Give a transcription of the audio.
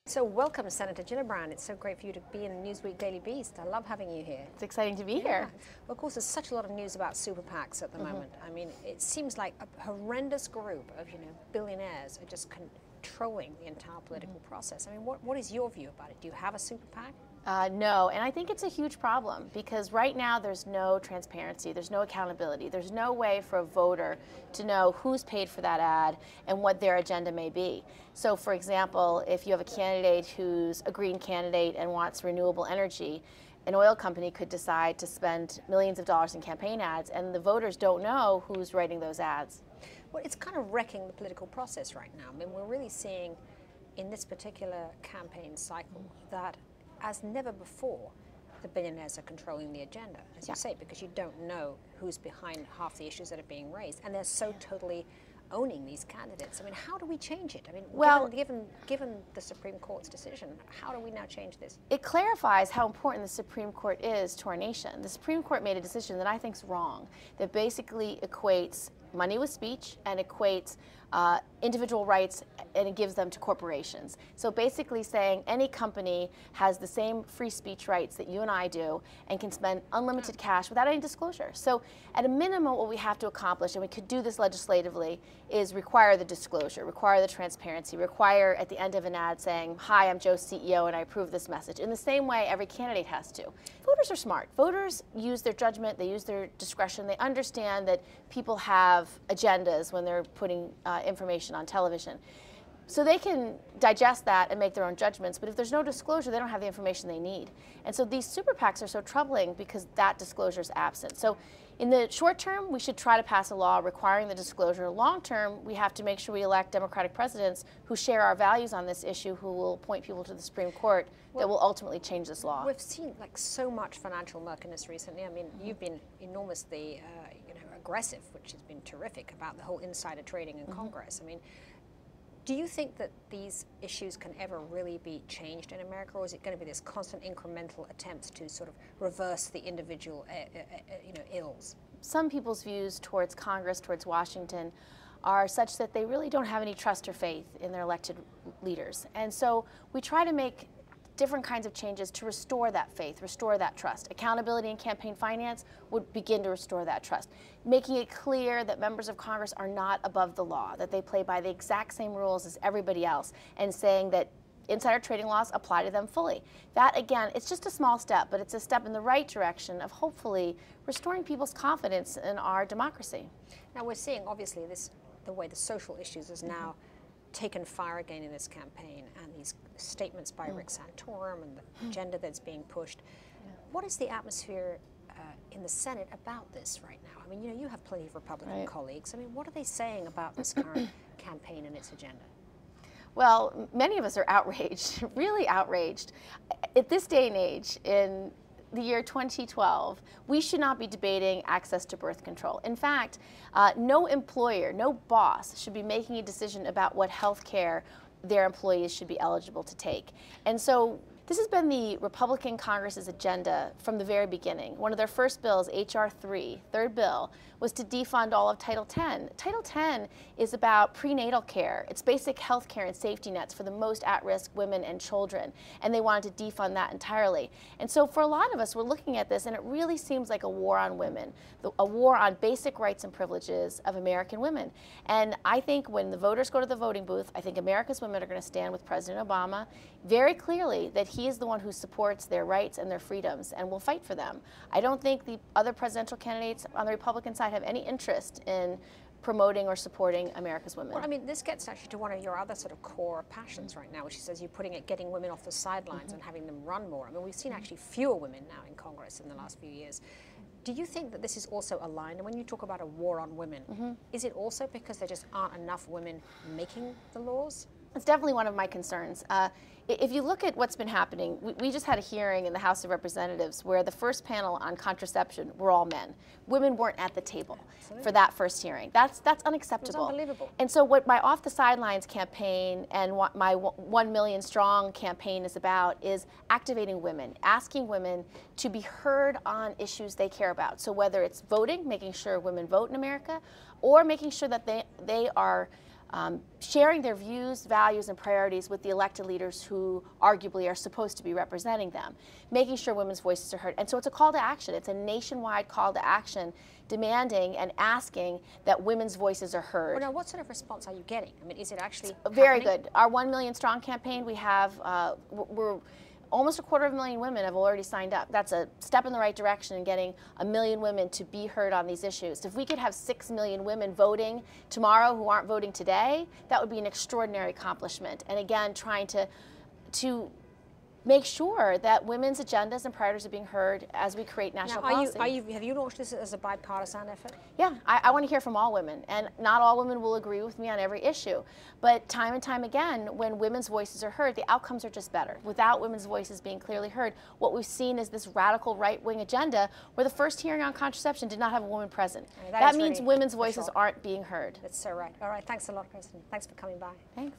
So welcome, Senator Gillibrand. It's so great for you to be in the Newsweek Daily Beast. I love having you here. It's exciting to be here. Well, of course, there's such a lot of news about super PACs at the moment. I mean, it seems like a horrendous group of, billionaires are just controlling the entire political process. I mean, what is your view about it? Do you have a super PAC? No, and I think it's a huge problem because right now there's no transparency, there's no accountability, there's no way for a voter to know who's paid for that ad and what their agenda may be. So for example, if you have a candidate who's a green candidate and wants renewable energy, an oil company could decide to spend millions of dollars in campaign ads and the voters don't know who's writing those ads. Well, it's kind of wrecking the political process right now. I mean, we're really seeing in this particular campaign cycle that as never before, the billionaires are controlling the agenda, as you say, because you don't know who's behind half the issues that are being raised, and they're so totally owning these candidates. I mean, how do we change it? I mean, well, given the Supreme Court's decision, how do we now change this? It clarifies how important the Supreme Court is to our nation. The Supreme Court made a decision that I think is wrong, that basically equates money with speech and equates individual rights and it gives them to corporations. So basically saying any company has the same free speech rights that you and I do and can spend unlimited cash without any disclosure. So at a minimum what we have to accomplish, and we could do this legislatively, is require the disclosure, require the transparency, require at the end of an ad saying, "Hi, I'm Joe's CEO and I approve this message." In the same way every candidate has to. Voters are smart. Voters use their judgment, they use their discretion, they understand that people have agendas when they're putting information on television. So they can digest that and make their own judgments, but if there's no disclosure, they don't have the information they need. And so these super PACs are so troubling because that disclosure is absent. So in the short term, we should try to pass a law requiring the disclosure. Long term, we have to make sure we elect Democratic presidents who share our values on this issue, who will point people to the Supreme Court that will ultimately change this law. We've seen like so much financial murkiness recently. I mean, you've been enormously aggressive, which has been terrific, about the whole insider trading in Congress. I mean, do you think that these issues can ever really be changed in America, or is it going to be this constant incremental attempts to sort of reverse the individual ills? Some people's views towards Congress, towards Washington, are such that they really don't have any trust or faith in their elected leaders. And so we try to make different kinds of changes to restore that faith, restore that trust. Accountability in campaign finance would begin to restore that trust. Making it clear that members of Congress are not above the law, that they play by the exact same rules as everybody else, and saying that insider trading laws apply to them fully. That, again, it's just a small step, but it's a step in the right direction of hopefully restoring people's confidence in our democracy. Now we're seeing, obviously, the way the social issues is now taken fire again in this campaign, and these statements by Rick Santorum and the agenda that's being pushed. What is the atmosphere in the Senate about this right now? I mean, you have plenty of Republican colleagues. I mean, what are they saying about this current campaign and its agenda? Well, many of us are outraged, really outraged. At this day and age, in the year 2012, we should not be debating access to birth control. In fact, no employer, no boss should be making a decision about what health care their employees should be eligible to take. And so this has been the Republican Congress's agenda from the very beginning. One of their first bills, H.R. 3, third bill, was to defund all of Title X. Title X is about prenatal care. It's basic health care and safety nets for the most at-risk women and children, and they wanted to defund that entirely. And so for a lot of us, we're looking at this, and it really seems like a war on women, a war on basic rights and privileges of American women. And I think when the voters go to the voting booth, I think America's women are going to stand with President Obama very clearly that he is the one who supports their rights and their freedoms and will fight for them. I don't think the other presidential candidates on the Republican side have any interest in promoting or supporting America's women. Well, I mean, this gets actually to one of your other sort of core passions right now, which is, as you're putting it, getting women off the sidelines and having them run more. I mean, we've seen actually fewer women now in Congress in the last few years. Do you think that this is also aligned? And when you talk about a war on women, is it also because there just aren't enough women making the laws? It's definitely one of my concerns. If you look at what's been happening, we just had a hearing in the House of Representatives where the first panel on contraception were all men. Women weren't at the table for that first hearing. That's unacceptable. It's unbelievable. And so what my Off the Sidelines campaign and what my 1 Million Strong campaign is about is activating women, asking women to be heard on issues they care about. So whether it's voting, making sure women vote in America, or making sure that they are sharing their views, values, and priorities with the elected leaders who arguably are supposed to be representing them, making sure women's voices are heard. And so it's a call to action. It's a nationwide call to action demanding and asking that women's voices are heard. Well, now, what sort of response are you getting? I mean, is it actually very happening? good? Our 1 Million Strong campaign, we have, we're almost 250,000 women have already signed up. That's a step in the right direction in getting 1 million women to be heard on these issues. If we could have 6 million women voting tomorrow who aren't voting today, that would be an extraordinary accomplishment. And again, trying to make sure that women's agendas and priorities are being heard as we create national policy. Have you launched this as a bipartisan effort? Yeah, I want to hear from all women, and not all women will agree with me on every issue. But time and time again, when women's voices are heard, the outcomes are just better. Without women's voices being clearly heard, what we've seen is this radical right-wing agenda where the first hearing on contraception did not have a woman present. I mean, that means really women's voices aren't being heard. That's so right. All right, thanks a lot, Kirsten. Thanks for coming by. Thanks.